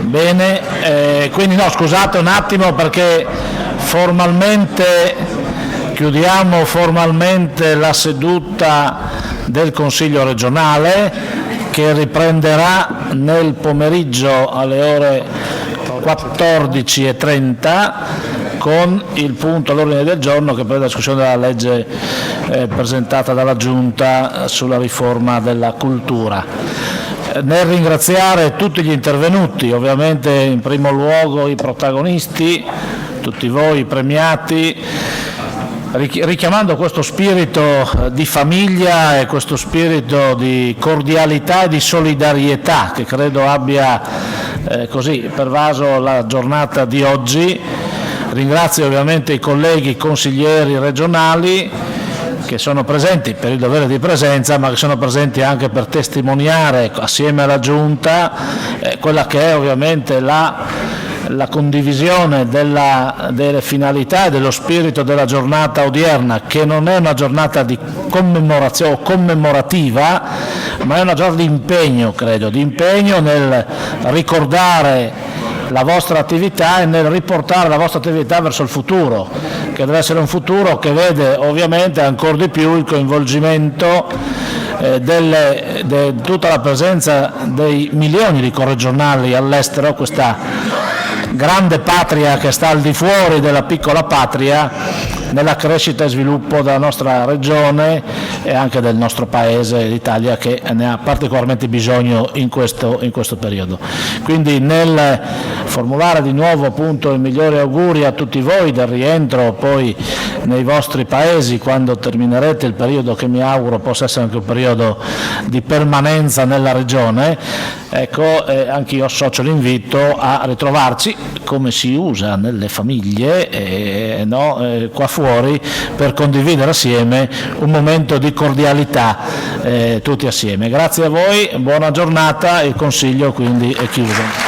Bene, quindi no, scusate un attimo perché chiudiamo formalmente la seduta del Consiglio regionale che riprenderà nel pomeriggio alle ore 14:30 con il punto all'ordine del giorno che prevede la discussione della legge presentata dalla Giunta sulla riforma della cultura. Nel ringraziare tutti gli intervenuti, ovviamente in primo luogo i protagonisti, tutti voi premiati, richiamando questo spirito di famiglia e questo spirito di cordialità e di solidarietà che credo abbia così pervaso la giornata di oggi. Ringrazio ovviamente i colleghi consiglieri regionali che sono presenti per il dovere di presenza, ma che sono presenti anche per testimoniare assieme alla Giunta quella che è ovviamente la condivisione delle finalità e dello spirito della giornata odierna, che non è una giornata di commemorazione o commemorativa, ma è una giornata di impegno, credo, di impegno nel ricordare la vostra attività e nel riportare la vostra attività verso il futuro, che deve essere un futuro che vede ovviamente ancora di più il coinvolgimento di tutta la presenza dei milioni di corregionali all'estero, questa grande patria che sta al di fuori della piccola patria, nella crescita e sviluppo della nostra regione e anche del nostro paese, l'Italia, che ne ha particolarmente bisogno in questo periodo. Quindi nel formulare di nuovo appunto i migliori auguri a tutti voi del rientro poi nei vostri paesi quando terminerete il periodo che mi auguro possa essere anche un periodo di permanenza nella regione, ecco, anche io associo l'invito a ritrovarci come si usa nelle famiglie qua fuori per condividere assieme un momento di cordialità tutti assieme. Grazie a voi, buona giornata, il Consiglio quindi è chiuso.